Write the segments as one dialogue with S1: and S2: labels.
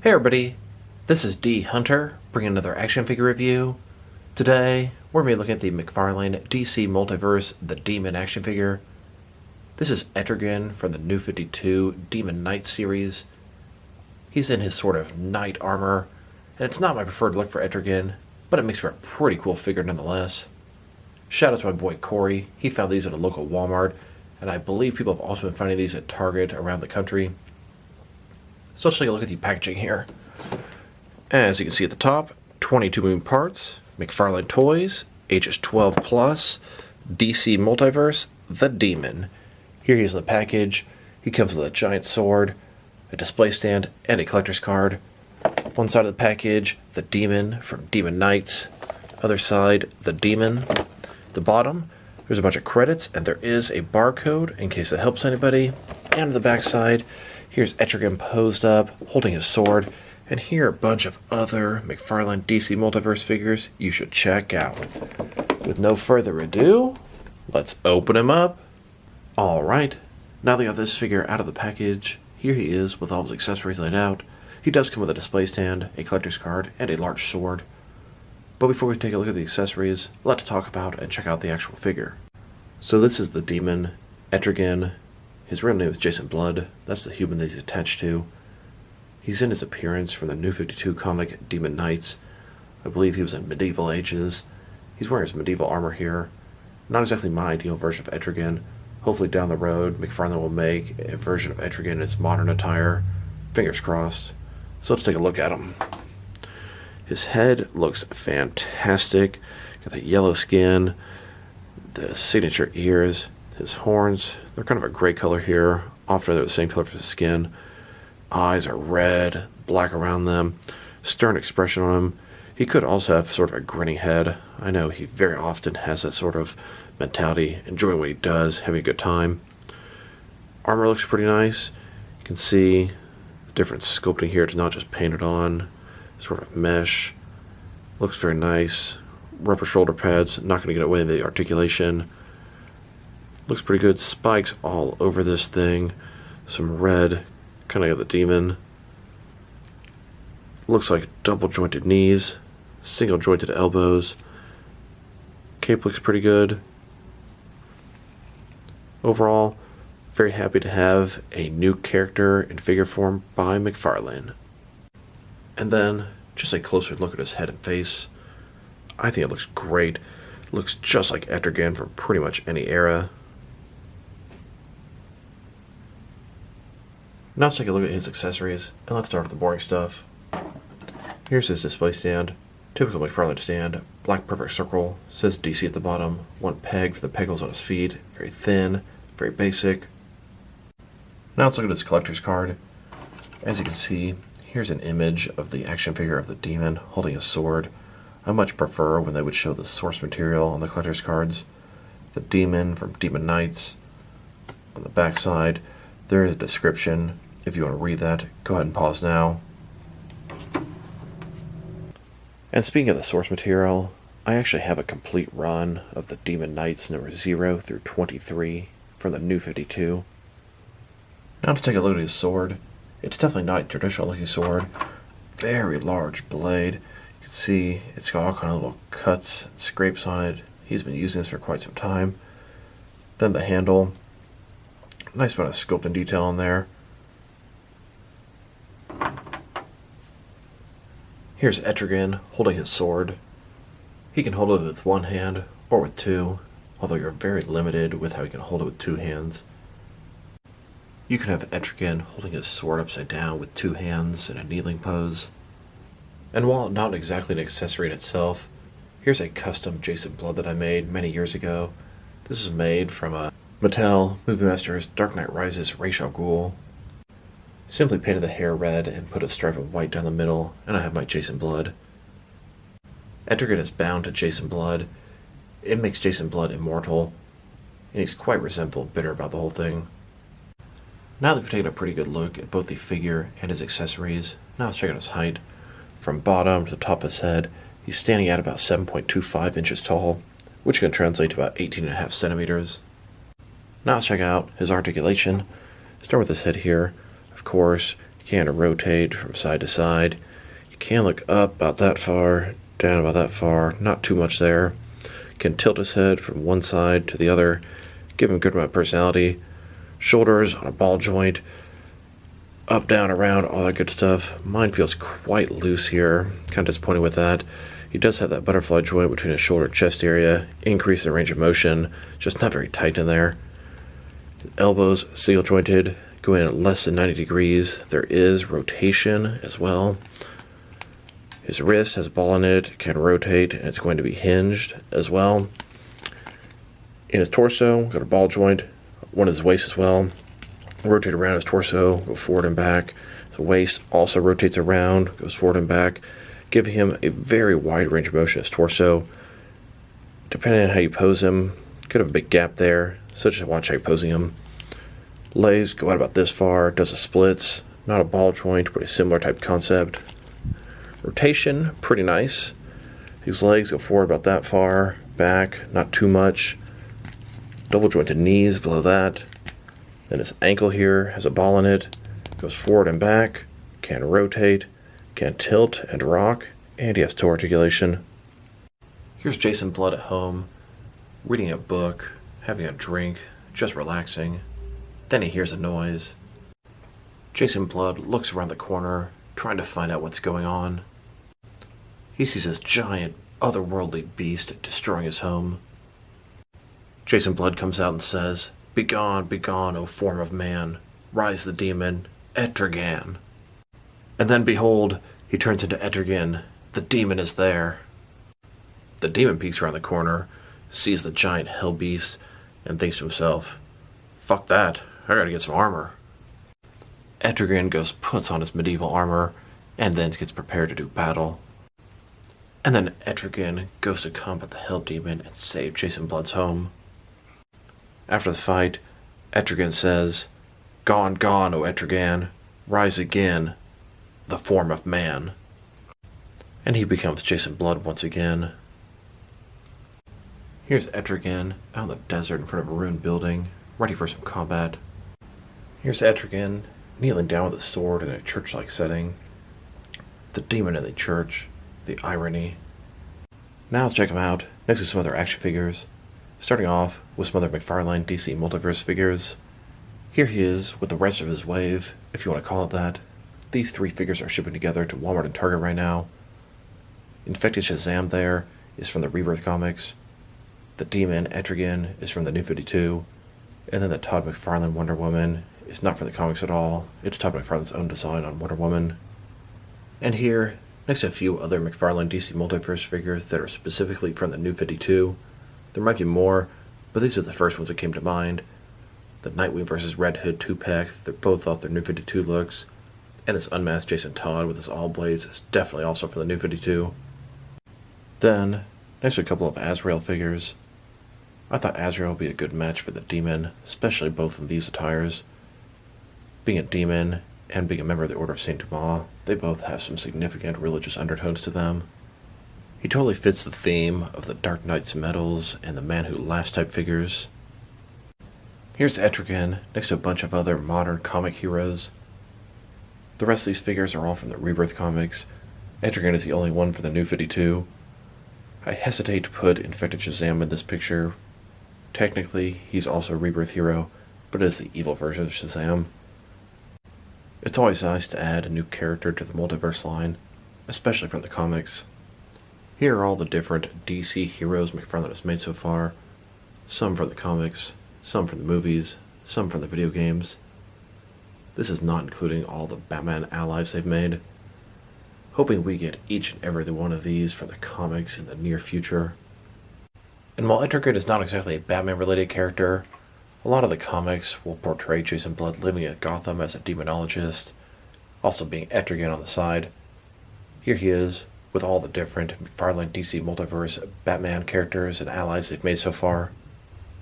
S1: Hey everybody, this is D Hunter, bringing another action figure review. Today, we're going to be looking at the McFarlane DC Multiverse The Demon action figure. This is Etrigan from the New 52 Demon Knight series. He's in his sort of knight armor, and it's not my preferred look for Etrigan, but it makes for a pretty cool figure nonetheless. Shout out to my boy Corey, he found these at a local Walmart, and I believe people have also been finding these at Target around the country. So let's take a look at the packaging here. As you can see at the top, 22 moving parts, McFarlane Toys, ages 12 plus, DC Multiverse, The Demon. Here he is in the package. He comes with a giant sword, a display stand, and a collector's card. One side of the package, The Demon from Demon Knights. Other side, The Demon. At the bottom, there's a bunch of credits, and there is a barcode in case it helps anybody. And on the back side, here's Etrigan posed up, holding his sword, and here are a bunch of other McFarlane DC Multiverse figures you should check out. With no further ado, let's open him up. Alright, now they got this figure out of the package, here he is with all his accessories laid out. He does come with a display stand, a collector's card, and a large sword. But before we take a look at the accessories, let's talk about and check out the actual figure. So this is the Demon, Etrigan. His real name is Jason Blood. That's the human that he's attached to. He's in his appearance from the New 52 comic Demon Knights. I believe he was in medieval ages. He's wearing his medieval armor here. Not exactly my ideal version of Etrigan. Hopefully down the road, McFarlane will make a version of Etrigan in its modern attire. Fingers crossed. So let's take a look at him. His head looks fantastic. Got that yellow skin, the signature ears, his horns. They're kind of a gray color here. Often they're the same color for his skin. Eyes are red, black around them. Stern expression on him. He could also have sort of a grinning head. I know he very often has that sort of mentality, enjoying what he does, having a good time. Armor looks pretty nice. You can see the different sculpting here. It's not just painted on. Sort of mesh. Looks very nice. Rubber shoulder pads. Not going to get away in the articulation. Looks pretty good. Spikes all over this thing. Some red. Kind of got the Demon. Looks like double jointed knees. Single jointed elbows. Cape looks pretty good. Overall, very happy to have a new character in figure form by McFarlane. And then, just a closer look at his head and face. I think it looks great. Looks just like Etrigan from pretty much any era. Now let's take a look at his accessories, and let's start with the boring stuff. Here's his display stand. Typical McFarlane stand. Black perfect circle. Says DC at the bottom. One peg for the peg holes on his feet. Very thin. Very basic. Now let's look at his collector's card. As you can see, here's an image of the action figure of the Demon holding a sword. I much prefer when they would show the source material on the collector's cards. The Demon from Demon Knights. On the back side, there is a description. If you want to read that, go ahead and pause now. And speaking of the source material, I actually have a complete run of the Demon Knights number 0 through 23 from the New 52. Now let's take a look at his sword. It's definitely not a traditional looking sword. Very large blade. You can see it's got all kind of little cuts and scrapes on it. He's been using this for quite some time. Then the handle. Nice amount of sculpt and detail on there. Here's Etrigan holding his sword. He can hold it with one hand or with two, although you're very limited with how you can hold it with two hands. You can have Etrigan holding his sword upside down with two hands in a kneeling pose. And while not exactly an accessory in itself, here's a custom Jason Blood that I made many years ago. This is made from a Mattel Movie Masters Dark Knight Rises Ra's al Ghul. Simply painted the hair red and put a stripe of white down the middle, and I have my Jason Blood. Etrigan is bound to Jason Blood. It makes Jason Blood immortal, and he's quite resentful and bitter about the whole thing. Now that we've taken a pretty good look at both the figure and his accessories, now let's check out his height. From bottom to the top of his head, he's standing at about 7.25 inches tall, which can translate to about 18.5 centimeters. Now let's check out his articulation. Start with his head here. Of course, you can rotate from side to side. You can look up about that far, down about that far, not too much there. Can tilt his head from one side to the other, give him a good amount of personality. Shoulders on a ball joint, up, down, around, all that good stuff. Mine feels quite loose here, kind of disappointed with that. He does have that butterfly joint between his shoulder and chest area, increase the range of motion, just not very tight in there. Elbows single jointed, go in at less than 90 degrees. There is rotation as well. His wrist has a ball in it, can rotate, and it's going to be hinged as well. In his torso, got a ball joint, one of his waist as well. Rotate around his torso, go forward and back. The waist also rotates around, goes forward and back, giving him a very wide range of motion in his torso. Depending on how you pose him, could have a big gap there, so just watch how you're posing him. Legs go out about this far, does the splits, not a ball joint, but a similar type concept. Rotation, pretty nice. His legs go forward about that far, back, not too much. Double jointed knees below that. Then his ankle here has a ball in it, goes forward and back, can rotate, can tilt and rock, and he has toe articulation. Here's Jason Blood at home, reading a book, having a drink, just relaxing. Then he hears a noise. Jason Blood looks around the corner, trying to find out what's going on. He sees this giant, otherworldly beast destroying his home. Jason Blood comes out and says, begone, O form of man! Rise the demon, Etrigan! And then behold, he turns into Etrigan. The demon is there. The demon peeks around the corner, sees the giant hell beast, and thinks to himself, fuck that, I gotta get some armor. Etrigan puts on his medieval armor, and then gets prepared to do battle. And then Etrigan goes to combat the hell demon and save Jason Blood's home. After the fight, Etrigan says, gone, O Etrigan, rise again, the form of man. And he becomes Jason Blood once again. Here's Etrigan out in the desert in front of a ruined building, ready for some combat. Here's Etrigan kneeling down with a sword in a church-like setting. The demon in the church, the irony. Now let's check him out, next to some other action figures. Starting off with some other McFarlane DC Multiverse figures. Here he is with the rest of his wave, if you want to call it that. These three figures are shipping together to Walmart and Target right now. Infected Shazam there is from the Rebirth comics. The Demon, Etrigan, is from the New 52. And then the Todd McFarlane Wonder Woman is not from the comics at all. It's Todd McFarlane's own design on Wonder Woman. And here, next to a few other McFarlane DC Multiverse figures that are specifically from the New 52. There might be more, but these are the first ones that came to mind. The Nightwing vs. Red Hood 2-pack, they're both off their New 52 looks. And this unmasked Jason Todd with his all blades is definitely also from the New 52. Then, next to a couple of Azrael figures. I thought Azrael would be a good match for the Demon, especially both of these attires. Being a demon and being a member of the Order of St. Dumas, they both have some significant religious undertones to them. He totally fits the theme of the Dark Knight's medals and the Man Who Laughs type figures. Here's Etrigan next to a bunch of other modern comic heroes. The rest of these figures are all from the Rebirth comics. Etrigan is the only one for the New 52. I hesitate to put Infected Shazam in this picture. Technically, he's also a Rebirth hero, but it is the evil version of Shazam. It's always nice to add a new character to the multiverse line, especially from the comics. Here are all the different DC heroes McFarlane has made so far. Some from the comics, some from the movies, some from the video games. This is not including all the Batman allies they've made. Hoping we get each and every one of these from the comics in the near future. And while Etrigan is not exactly a Batman-related character, a lot of the comics will portray Jason Blood living at Gotham as a demonologist, also being Etrigan on the side. Here he is, with all the different McFarlane DC Multiverse Batman characters and allies they've made so far.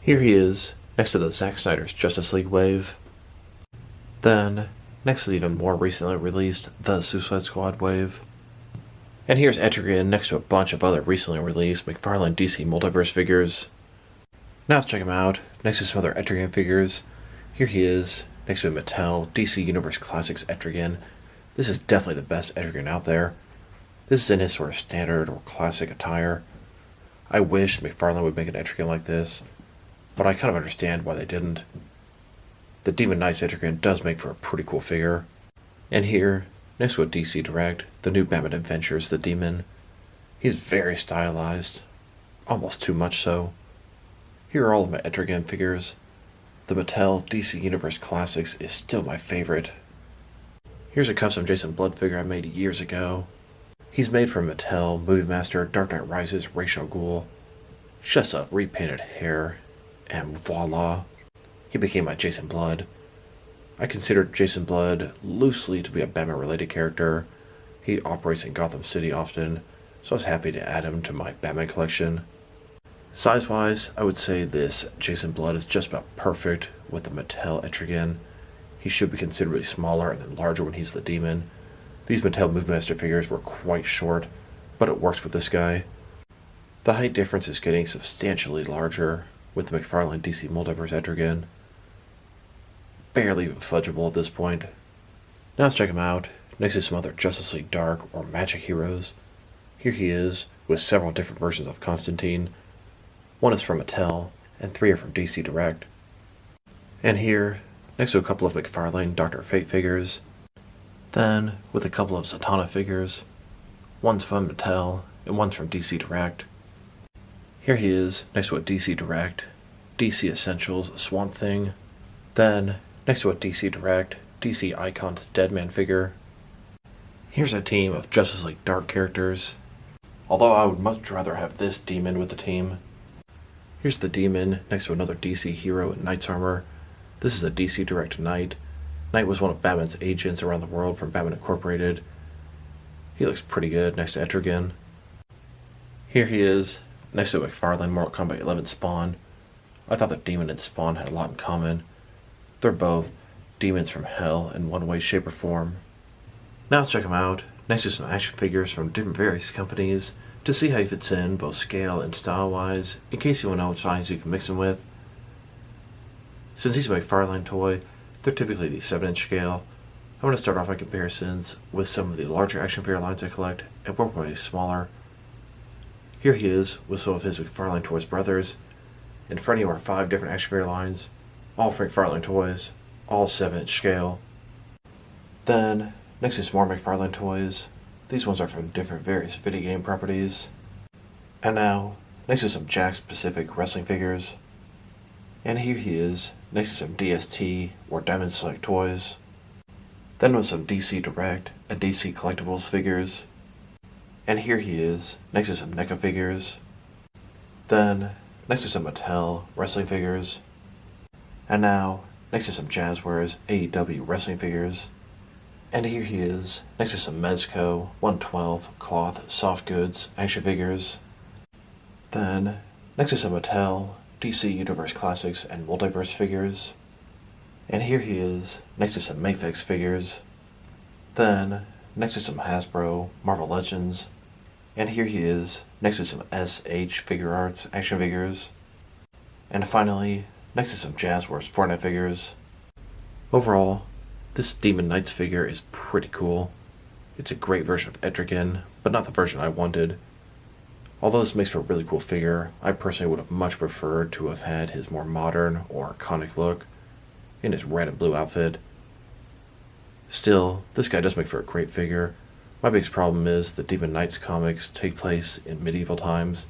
S1: Here he is, next to the Zack Snyder's Justice League wave. Then, next to the even more recently released The Suicide Squad wave. And here's Etrigan next to a bunch of other recently released McFarlane DC Multiverse figures. Now let's check him out, next to some other Etrigan figures. Here he is, next to a Mattel DC Universe Classics Etrigan. This is definitely the best Etrigan out there. This is in his sort of standard or classic attire. I wish McFarlane would make an Etrigan like this, but I kind of understand why they didn't. The Demon Knights Etrigan does make for a pretty cool figure. And here, next to a DC Direct, the new Batman Adventures The Demon. He's very stylized, almost too much so. Here are all of my Etrigan figures. The Mattel DC Universe Classics is still my favorite. Here's a custom Jason Blood figure I made years ago. He's made from Mattel Movie Master Dark Knight Rises Ra's al Ghul. Just a repainted hair, and voila, he became my Jason Blood. I consider Jason Blood loosely to be a Batman-related character. He operates in Gotham City often, so I was happy to add him to my Batman collection. Size-wise, I would say this Jason Blood is just about perfect with the Mattel Etrigan. He should be considerably smaller and then larger when he's the Demon. These Mattel Movie Master figures were quite short, but it works with this guy. The height difference is getting substantially larger with the McFarlane DC Multiverse Etrigan. Barely even fudgeable at this point. Now let's check him out, next to some other Justice League Dark or Magic heroes. Here he is, with several different versions of Constantine. One is from Mattel, and 3 are from DC Direct. And here, next to a couple of McFarlane Dr. Fate figures. Then, with a couple of Zatanna figures. One's from Mattel, and one's from DC Direct. Here he is, next to a DC Direct, DC Essentials Swamp Thing. Then, next to a DC Direct, DC Icons Deadman figure. Here's a team of Justice League Dark characters, although I would much rather have this Demon with the team. Here's the Demon next to another DC hero in Knight's armor. This is a DC Direct Knight. Knight was one of Batman's agents around the world from Batman Incorporated. He looks pretty good next to Etrigan. Here he is, next to McFarlane Mortal Kombat 11 Spawn. I thought that Demon and Spawn had a lot in common. They're both demons from hell in one way, shape, or form. Now let's check him out, next to some action figures from different various companies, to see how he fits in, both scale and style-wise, in case you want to know which lines you can mix him with. Since he's a McFarlane toy, they're typically the 7-inch scale. I'm going to start off my comparisons with some of the larger action figure lines I collect, and work my way smaller. Here he is, with some of his McFarlane Toys brothers. In front of you are 5 different action figure lines, all from McFarlane Toys, all 7-inch scale. Then, next is more McFarlane Toys. These ones are from different various video game properties. And now, next to some Jakks-specific wrestling figures. And here he is, next to some DST or Diamond Select toys. Then with some DC Direct and DC Collectibles figures. And here he is, next to some NECA figures. Then, next to some Mattel wrestling figures. And now, next to some Jazzwares AEW wrestling figures. And here he is, next to some Mezco 112 cloth soft goods action figures. Then, next to some Mattel DC Universe Classics and Multiverse figures. And here he is, next to some Mafex figures. Then, next to some Hasbro Marvel Legends. And here he is, next to some SH Figure Arts action figures. And finally, next to some Jazzwares Fortnite figures. Overall, this Demon Knights figure is pretty cool. It's a great version of Etrigan, but not the version I wanted. Although this makes for a really cool figure, I personally would have much preferred to have had his more modern or iconic look in his red and blue outfit. Still, this guy does make for a great figure. My biggest problem is the Demon Knights comics take place in medieval times,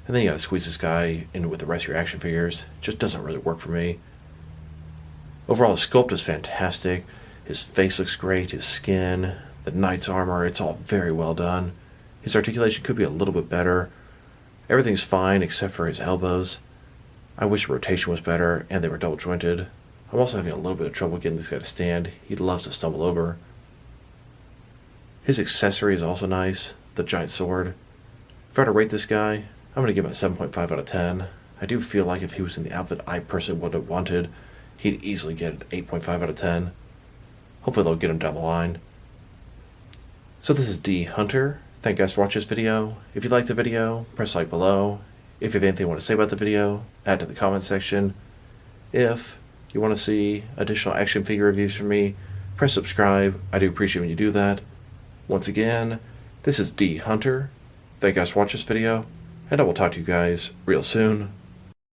S1: and then you gotta squeeze this guy in with the rest of your action figures. It just doesn't really work for me. Overall, the sculpt is fantastic. His face looks great, his skin, the knight's armor, it's all very well done. His articulation could be a little bit better. Everything's fine except for his elbows. I wish rotation was better and they were double jointed. I'm also having a little bit of trouble getting this guy to stand. He loves to stumble over. His accessory is also nice, the giant sword. If I were to rate this guy, I'm going to give him a 7.5 out of 10. I do feel like if he was in the outfit I personally would have wanted, he'd easily get an 8.5 out of 10. Hopefully they'll get him down the line. So this is D Hunter. Thank you guys for watching this video. If you liked the video, press like below. If you have anything you want to say about the video, add to the comment section. If you want to see additional action figure reviews from me, press subscribe. I do appreciate when you do that. Once again, this is D Hunter. Thank you guys for watching this video, and I will talk to you guys real soon.